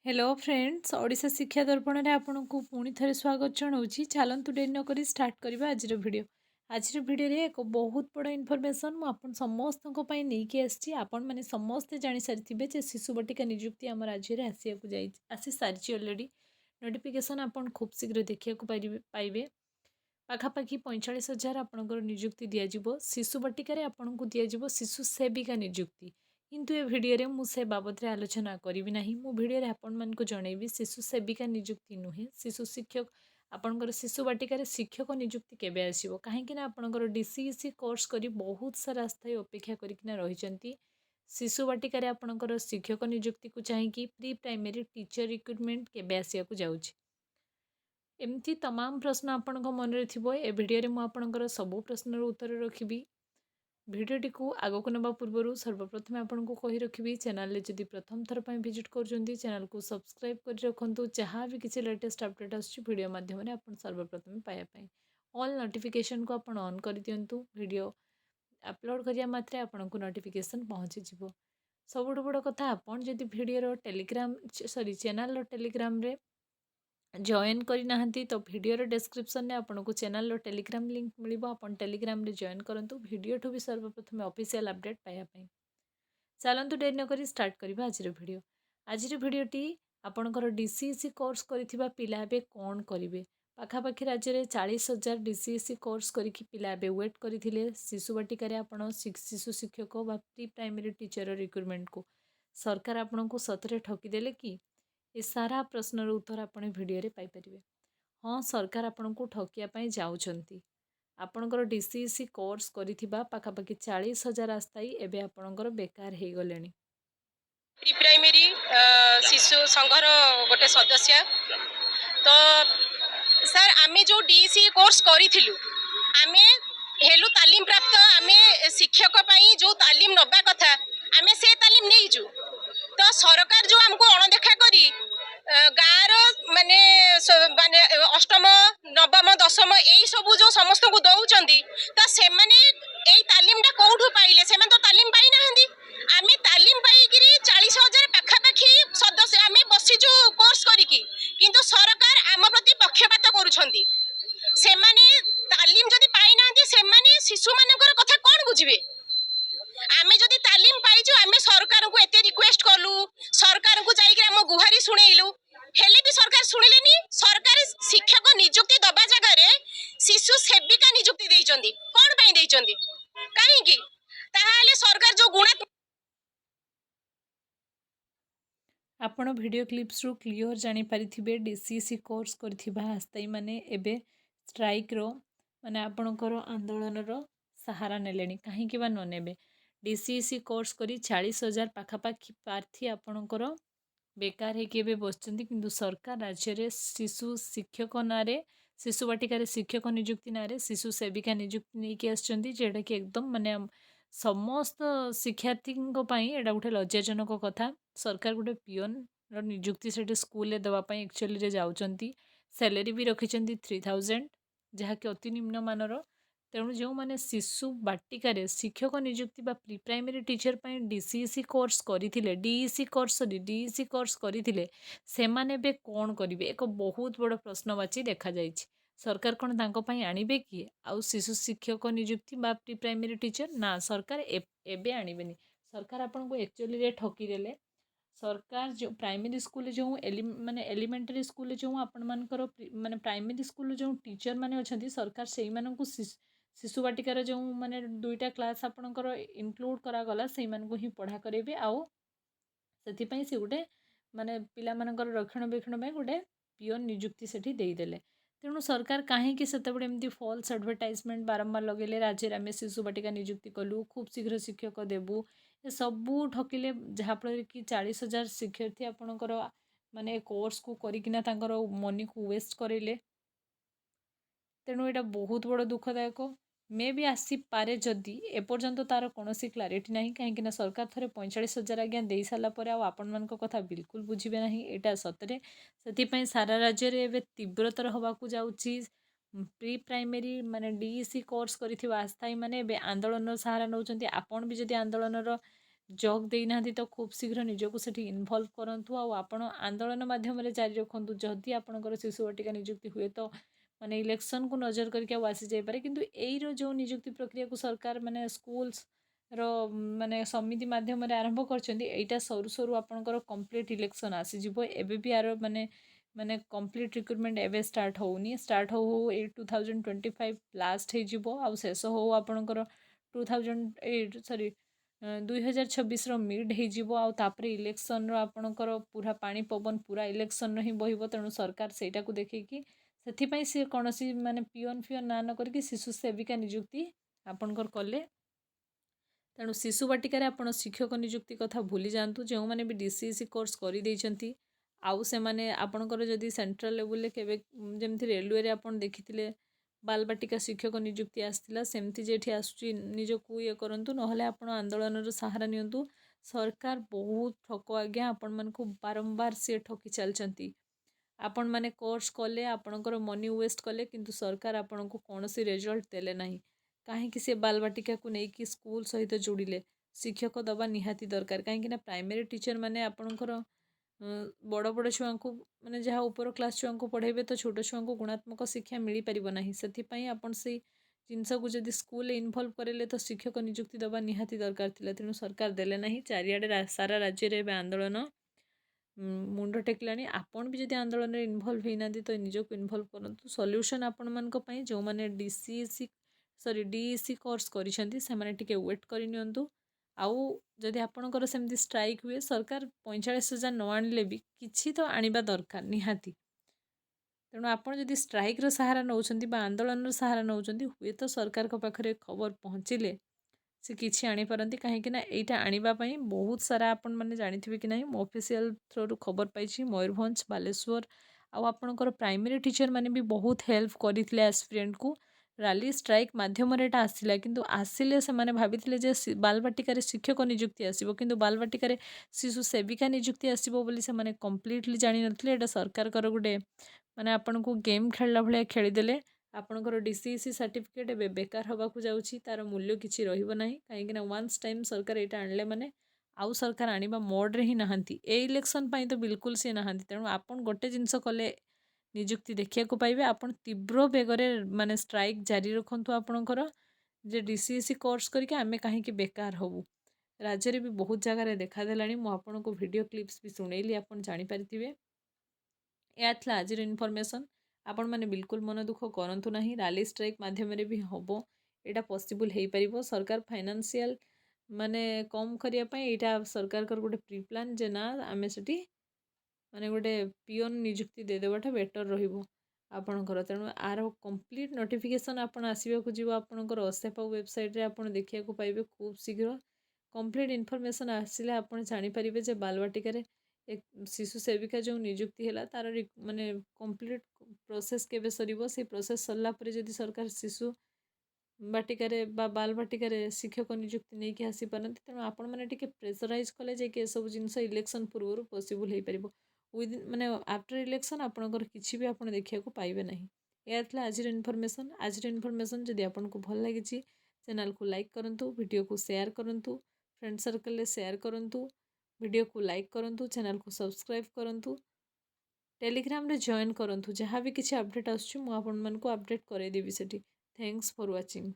Hello friends Odisha शिक्षा दर्पण में आपन को पुणी थे स्वागत जनाऊँगी। चलतु डेरी नक स्टार्ट करवा आज भिडियो एक बहुत बड़ इनफर्मेशन मुझे समस्त नहीं आसी आपण मैंने समस्ते जानी सारी शिशु बटिका निजुक्ति आम राज्य में आसी सारी अलरेडी नोटिफिकेशन आपन खूब शीघ्र देखा पाइबे। पाखापाखि 45,000 आपणकर निजुक्ति दिज्व शिशु बटिकार आपन को दिज्व शिशु सेविका निजुक्ति किंतु ए भिडियो मुझे बाबद आलोचना करी ना मु भिडियो आपण मानक जनइबी शिशु सेविका निजुक्ति नुहे शिशु शिक्षक आपणकर शिशु बाटिकार शिक्षक निजुक्ति केबे आसीबो कहीं आपणकर डीसीईसी कोर्स करी बहुत सारा स्थायी अपेक्षा करकिना रहिचंती शिशु बाटिकार आपणकर शिक्षक निजुक्ति को चाहिए प्री प्राइमरी टीचर रिक्रुटमेंट केबे आसिया को जाउछि एमती तमाम प्रश्न आपण मन ए भिडियो मुझे आपणकर सबू प्रश्नर उत्तर रखी भिडियोटी को आगक नवा पूर्व सर्वप्रथम आपन को कही रखी चैनल जदि प्रथम थर पर विजिट कर चैनल को सब्सक्राइब कर रखु जहाँ भी किसी लेटेस्ट अपडेट आडियो माध्यम आप सर्वप्रथम पाइबापी ऑल नोटिफिकेशन को आप ऑन कर दिंतु वीडियो अपलोड करिया मात्रे आपन को नोटिफिकेशन पहुँची जीवो। सबुठ बड़ कथा आपन जदि video Telegram sorry channel Telegram रे जॉइन करना तो वीडियो डिस्क्रिप्शन में आपन को चैनल टेलीग्राम लिंक मिल आप टेलीग्राम रे जॉइन करूँ वीडियो ठू भी सर्वप्रथम ऑफिशियल अपडेट पाइबापी। चलतु डेरी नक स्टार्ट करवा आज भिडियोटी आपणकर डीसीईसी कोर्स करिथिबा पिला बे कौन करिवे पाखापाखि राज्य में 40,000 डीसीईसी कोर्स करिकि पिला बे वेट करथिले शिशु बाटिका आपण शिशु शिक्षक व प्री प्राइमरी टीचर रिक्रुटमेंट को सरकार आपण को सतरे ठकीदेले कि ए सारा प्रश्नर उत्तर आपणे भिडियो रे पाई परिबे। हाँ सरकार आपण को ठकिया जाउछंती आपणकर डीसीईसी कोर्स करिथिबा पाखापाखि 40,000 आस्थाई एबे आपणकर बेकार हे गलेनी। प्री प्राइमरी शिशु संघर गोटे सदस्य तो सर आमे जो डीसी कोर्स करिथिलु आमे हेलु तालीम प्राप्त आमे शिक्षक पई जो तालीम नबा कथा आमे से तालीम नेइचु तो सरकार जो हमको अणदेखा करी गाँव माने माने अष्टम नवम दशम यही सब जो समस्त को दौरान तो से तालीमटा कौटू पाइले से तो तालीम पाई ना आम तालीम पाई 40,000 पाखापाखि सदस्य आम बसीचु कोर्स करी किंतु सरकार आम प्रति पक्षपात करुछंती से तालीम जदि पाई ना शिशु मानकर कथा कौन बुझे आमे जदि तालीम पाइचु आमे सरकार को एते रिक्वेस्ट कलु सरकार को जाइके हम गुहारी सुनेइलु हेले भी सरकार सुनिलेनी सरकार शिक्षक नियुक्ति दबा जगह रे शिशु सेविका नियुक्ति देइचंदी कोन पई देइचंदी काहे की ताहाले सरकार जो गुणा आपण वीडियो क्लिप्स रु क्लियर जानी पारिथिबे डीसीईसी कोर्स करथिबा आस्थाई माने एबे स्ट्राइक रो माने आपणकर आंदोलन रो सहारा नेलेनी काहे की बा न नेबे डीसीईसी कोर्स करी 40,000 पाखापाखि प्रार्थी आपणकर बेकार है बसचंती किंतु सरकार राज्य में शिशु शिक्षक नारे शिशु बाटिकार शिक्षक निजुक्ति नारे शिशु सेविका निजुक्ति नहीं आसचंती जेटा कि एकदम माने समस्त शिक्षार्थी एटा गोटे लज्जाजनक कथा सरकार गोटे पिओन निजुक्ति से स्कूल देवाई एक्चुअली रे जाउचंती सैलरी भी रखिंट 3,000 जहाँकि अति निम्न मानर तेणु जो मैंने शिशु बाटिकार शिक्षक निजुक्ति प्री प्राइमरी टीचर पर डीसीईसी कोर्स करते डीईसी कोर्स डीईसी कोर्स करते से कौन करेंगे एक बहुत बड़ प्रश्नवाची देखा जाए सरकार कौन तांको आणिबे कि आउ शिशु शिक्षक निजुक्ति प्री प्राइमरी टीचर ना सरकार एबे आणिबेनी सरकार आपन को एक्चुअली रे ठकीदेले सरकार जो प्राइमरी स्कूल जो माने एलिमेंटरी स्कूल जो आपण मानकर माने प्राइमरी स्कूल जो टीचर माने अछंती सरकार सेई मानकु शिशु बाटिकार जो माने 2टा क्लास आपणकर इनक्लूड करागला से ही पढ़ा करेंगे आउ से से गोटे माने पिला मानकर रक्षणाबेक्षण में गोटे पिओन निजुक्ति सेठी देदेले तेणु सरकार कहीं से एमती फॉल्स एडवर्टाइजमेंट बारंबार लगेले राज्य आम शिशु बाटिका निजुक्ति कलु खूब शीघ्र शिक्षक देबू ए सबू ठकिले जहाँफल कि 40,000 शिक्षार्थी आपणकर माने कोर्स को करिकिना तांकर मनी को वेस्ट करेले तेणु यहाँ बहुत बड़ दुखदायक मे भी आसीपारे जदि एपर्यंत तार कौन क्लारिटी ना कहीं सरकार थे 45,000 आज्ञा दे सारापर आपण मान कथा बिल्कुल बुझे ना यहाँ सतरे से सारा राज्य में एवं तीव्रतर होगाकू जाऊँगी प्री प्राइमरी माने डीईसी कोर्स कर आस्थाई मैंने आंदोलन सहारा नौ आपण भी जदि आंदोलन ଜଗ୍ ଦେଇନାହାନ୍ତି ତ ଖୁବ୍ ଶୀଘ୍ର ନିଜକୁ ସେଠି ଇନଭଲ୍ଭ କରନ୍ତୁ ଆଉ ଆପଣ ଆନ୍ଦୋଳନ ମାଧ୍ୟମରେ ଜାରି ରଖନ୍ତୁ। ଯଦି ଆପଣଙ୍କର ଶିଶୁ ବାଟିକା ନିଯୁକ୍ତି ହୁଏ ତ ମାନେ ଇଲେକ୍ସନକୁ ନଜର କରିକି ଆଉ ଆସିଯାଇପାରେ, କିନ୍ତୁ ଏଇର ଯେଉଁ ନିଯୁକ୍ତି ପ୍ରକ୍ରିୟାକୁ ସରକାର ମାନେ ସ୍କୁଲ୍ସର ମାନେ ସମିତି ମାଧ୍ୟମରେ ଆରମ୍ଭ କରିଛନ୍ତି, ଏଇଟା ସରୁ ସରୁ ଆପଣଙ୍କର କମ୍ପ୍ଲିଟ୍ ଇଲେକ୍ସନ୍ ଆସିଯିବ। ଏବେ ବି ଆର ମାନେ କମ୍ପ୍ଲିଟ୍ ରିକ୍ରୁଟମେଣ୍ଟ ଏବେ ଷ୍ଟାର୍ଟ ହେଉନି, ଷ୍ଟାର୍ଟ ହଉ ହଉ ଏଇ 2025 ଲାଷ୍ଟ ହେଇଯିବ ଆଉ ଶେଷ ହଉ ଆପଣଙ୍କର 2026ର ମିଡ୍ ହେଇଯିବ ଆଉ ତାପରେ ଇଲେକ୍ସନର ଆପଣଙ୍କର ପୁରା ପାଣି ପବନ ପୁରା ଇଲେକ୍ସନର ହିଁ ବହିବ। ତେଣୁ ସରକାର ସେଇଟାକୁ ଦେଖିକି ସେଥିପାଇଁ ସେ କୌଣସି ମାନେ ପିଅନ ଫିଅନ ନା ନ କରିକି ଶିଶୁ ସେବିକା ନିଯୁକ୍ତି ଆପଣଙ୍କର କଲେ। ତେଣୁ ଶିଶୁ ବାଟିକାରେ ଆପଣ ଶିକ୍ଷକ ନିଯୁକ୍ତି କଥା ଭୁଲି ଯାଆନ୍ତୁ। ଯେଉଁମାନେ ବି DCEC କୋର୍ସ କରିଦେଇଛନ୍ତି ଆଉ ସେମାନେ ଆପଣଙ୍କର ଯଦି ସେଣ୍ଟ୍ରାଲ ଲେବୁଲରେ କେବେ ଯେମିତି ରେଲୱେରେ ଆପଣ ଦେଖିଥିଲେ ବାଲବାଟିକା ଶିକ୍ଷକ ନିଯୁକ୍ତି ଆସିଥିଲା, ସେମିତି ଯେଠି ଆସୁଛି ନିଜକୁ ଇଏ କରନ୍ତୁ, ନହେଲେ ଆପଣ ଆନ୍ଦୋଳନର ସାହାରା ନିଅନ୍ତୁ। ସରକାର ବହୁତ ଠକ ଆଜ୍ଞା, ଆପଣମାନଙ୍କୁ ବାରମ୍ବାର ସିଏ ଠକି ଚାଲିଛନ୍ତି। ଆପଣମାନେ କୋର୍ସ କଲେ, ଆପଣଙ୍କର ମନି ୱେଷ୍ଟ କଲେ, କିନ୍ତୁ ସରକାର ଆପଣଙ୍କୁ କୌଣସି ରେଜଲ୍ଟ ଦେଲେ ନାହିଁ। କାହିଁକି ସେ ବାଲବାଟିକାକୁ ନେଇକି ସ୍କୁଲ ସହିତ ଯୋଡ଼ିଲେ? ଶିକ୍ଷକ ଦେବା ନିହାତି ଦରକାର, କାହିଁକିନା ପ୍ରାଇମେରୀ ଟିଚର ମାନେ ଆପଣଙ୍କର ବଡ଼ ବଡ଼ ଛୁଆଙ୍କୁ ମାନେ ଯାହା ଉପର କ୍ଲାସ୍ ଛୁଆଙ୍କୁ ପଢ଼େଇବେ ତ ଛୋଟ ଛୁଆଙ୍କୁ ଗୁଣାତ୍ମକ ଶିକ୍ଷା ମିଳିପାରିବ ନାହିଁ। ସେଥିପାଇଁ ଆପଣ ସେଇ ଜିନିଷକୁ ଯଦି ସ୍କୁଲରେ ଇନଭଲ୍ଭ କରେଇଲେ ତ ଶିକ୍ଷକ ନିଯୁକ୍ତି ଦେବା ନିହାତି ଦରକାର ଥିଲା। ତେଣୁ ସରକାର ଦେଲେ ନାହିଁ। ଚାରିଆଡ଼େ ସାରା ରାଜ୍ୟରେ ଏବେ ଆନ୍ଦୋଳନ ମୁଣ୍ଡ ଟେକିଲାଣି। ଆପଣ ବି ଯଦି ଆନ୍ଦୋଳନରେ ଇନଭଲ୍ଭ ହେଇନାହାନ୍ତି ତ ନିଜକୁ ଇନଭଲ୍ଭ କରନ୍ତୁ। ସଲ୍ୟୁସନ୍ ଆପଣମାନଙ୍କ ପାଇଁ ଯେଉଁମାନେ DEC କୋର୍ସ କରିଛନ୍ତି ସେମାନେ ଟିକେ ୱେଟ୍ କରିନିଅନ୍ତୁ। ଆଉ ଯଦି ଆପଣଙ୍କର ସେମିତି ଷ୍ଟ୍ରାଇକ୍ ହୁଏ, ସରକାର 45,000 ନ ଆଣିଲେ ବି କିଛି ତ ଆଣିବା ଦରକାର ନିହାତି। ତେଣୁ ଆପଣ ଯଦି ଷ୍ଟ୍ରାଇକ୍ର ସାହାରା ନେଉଛନ୍ତି ବା ଆନ୍ଦୋଳନର ସାହାରା ନେଉଛନ୍ତି, ହୁଏତ ସରକାରଙ୍କ ପାଖରେ ଖବର ପହଞ୍ଚିଲେ ସେ କିଛି ଆଣିପାରନ୍ତି। କାହିଁକିନା ଏଇଟା ଆଣିବା ପାଇଁ ବହୁତ ସାରା ଆପଣମାନେ ଜାଣିଥିବେ କି ନାହିଁ, ମୁଁ ଅଫିସିଆଲ ଥ୍ରୋରୁ ଖବର ପାଇଛି ମୟୂରଭଞ୍ଜ, ବାଲେଶ୍ୱର ଆଉ ଆପଣଙ୍କର ପ୍ରାଇମେରୀ ଟିଚର ମାନେ ବି ବହୁତ ହେଲ୍ପ କରିଥିଲେ ଆସ୍ପିରେଣ୍ଟକୁ। ରାଲି ଷ୍ଟ୍ରାଇକ୍ ମାଧ୍ୟମରେ ଏଇଟା ଆସିଲା, କିନ୍ତୁ ଆସିଲେ ସେମାନେ ଭାବିଥିଲେ ଯେ ବାଲବାଟିକାରେ ଶିକ୍ଷକ ନିଯୁକ୍ତି ଆସିବ, କିନ୍ତୁ ବାଲବାଟିକାରେ ଶିଶୁ ସେବିକା ନିଯୁକ୍ତି ଆସିବ ବୋଲି ସେମାନେ କମ୍ପ୍ଲିଟଲି ଜାଣିନଥିଲେ। ଏଇଟା ସରକାରଙ୍କର ଗୋଟେ ମାନେ ଆପଣଙ୍କୁ ଗେମ୍ ଖେଳିଲା ଭଳିଆ ଖେଳିଦେଲେ। ଆପଣଙ୍କର DCEC ସାର୍ଟିଫିକେଟ୍ ଏବେ ବେକାର ହେବାକୁ ଯାଉଛି, ତାର ମୂଲ୍ୟ କିଛି ରହିବ ନାହିଁ। କାହିଁକିନା ୱାନ୍ସ ଟାଇମ୍ ସରକାର ଏଇଟା ଆଣିଲେ ମାନେ ଆଉ ସରକାର ଆଣିବା ମୋଡ଼ରେ ହିଁ ନାହାନ୍ତି। ଏ ଇଲେକ୍ସନ୍ ପାଇଁ ତ ବିଲକୁଲ ସିଏ ନାହାନ୍ତି। ତେଣୁ ଆପଣ ଗୋଟେ ଜିନିଷ କଲେ ନିଯୁକ୍ତି ଦେଖିବାକୁ ପାଇବେ। ଆପଣ ତୀବ୍ର ବେଗରେ ମାନେ ଷ୍ଟ୍ରାଇକ୍ ଜାରି ରଖନ୍ତୁ ଆପଣଙ୍କର, ଯେ DCEC କୋର୍ସ କରିକି ଆମେ କାହିଁକି ବେକାର ହେବୁ। ରାଜ୍ୟରେ ବି ବହୁତ ଜାଗାରେ ଦେଖାଦେଲାଣି। ମୁଁ ଆପଣଙ୍କୁ ଭିଡ଼ିଓ କ୍ଲିପ୍ସ ବି ଶୁଣେଇଲି, ଆପଣ ଜାଣିପାରିଥିବେ। ଏହା ଥିଲା ଆଜିର ଇନଫର୍ମେସନ୍। ଆପଣମାନେ ବିଲକୁଲ ମନ ଦୁଃଖ କରନ୍ତୁ ନାହିଁ। ରାଲି ଷ୍ଟ୍ରାଇକ୍ ମାଧ୍ୟମରେ ବି ହେବ, ଏଇଟା ପସିବୁଲ୍ ହେଇପାରିବ। ସରକାର ଫାଇନାନ୍ସିଆଲ ମାନେ କମ୍ କରିବା ପାଇଁ ଏଇଟା ସରକାରଙ୍କର ଗୋଟେ ପ୍ରି ପ୍ଲାନ୍ ଯେ ନା ଆମେ ସେଠି ମାନେ ଗୋଟେ ପିଅନ ନିଯୁକ୍ତି ଦେଇଦେବାଟା ବେଟର୍ ରହିବ ଆପଣଙ୍କର। ତେଣୁ ଆର କମ୍ପ୍ଲିଟ୍ ନୋଟିଫିକେସନ୍ ଆପଣ ଆସିବାକୁ ଯିବ ଆପଣଙ୍କର ଅସେଫା ୱେବସାଇଟ୍ରେ, ଆପଣ ଦେଖିବାକୁ ପାଇବେ ଖୁବ୍ ଶୀଘ୍ର। କମ୍ପ୍ଲିଟ୍ ଇନଫର୍ମେସନ୍ ଆସିଲେ ଆପଣ ଜାଣିପାରିବେ ଯେ ବାଲବାଟିକାରେ ଶିଶୁ ସେବିକା ଯେଉଁ ନିଯୁକ୍ତି ହେଲା ତାର ମାନେ କମ୍ପ୍ଲିଟ୍ ପ୍ରୋସେସ୍ କେବେ ସରିବ। ସେଇ ପ୍ରୋସେସ୍ ସରିଲା ପରେ ଯଦି ସରକାର ଶିଶୁ ବାଟିକାରେ ବା ବାଲବାଟିକାରେ ଶିକ୍ଷକ ନିଯୁକ୍ତି ନେଇକି ଆସିପାରନ୍ତି। ତେଣୁ ଆପଣମାନେ ଟିକେ ପ୍ରେସରାଇଜ୍ କଲେ ଯାଇକି ଏସବୁ ଜିନିଷ ଇଲେକ୍ସନ୍ ପୂର୍ବରୁ ପସିବୁଲ୍ ହେଇପାରିବ। ମାନେ ଆଫ୍ଟର ଇଲେକ୍ସନ୍ ଆପଣଙ୍କର କିଛି ବି ଆପଣ ଦେଖିବାକୁ ପାଇବେ ନାହିଁ। ଏହା ଥିଲା ଆଜିର ଇନଫର୍ମେସନ୍। ଆଜିର ଇନଫର୍ମେସନ୍ ଯଦି ଆପଣଙ୍କୁ ଭଲ ଲାଗିଛି, ଚ୍ୟାନେଲକୁ ଲାଇକ୍ କରନ୍ତୁ, ଭିଡ଼ିଓକୁ ସେୟାର କରନ୍ତୁ, ଫ୍ରେଣ୍ଡ ସର୍କଲରେ ସେୟାର କରନ୍ତୁ, ଭିଡ଼ିଓକୁ ଲାଇକ୍ କରନ୍ତୁ, ଚ୍ୟାନେଲକୁ ସବସ୍କ୍ରାଇବ୍ କରନ୍ତୁ, ଟେଲିଗ୍ରାମରେ ଜଏନ୍ କରନ୍ତୁ। ଯାହା ବି କିଛି ଅପଡ଼େଟ୍ ଆସୁଛି ମୁଁ ଆପଣମାନଙ୍କୁ ଅପଡ଼େଟ୍ କରାଇଦେବି ସେଠି। Thanks for watching.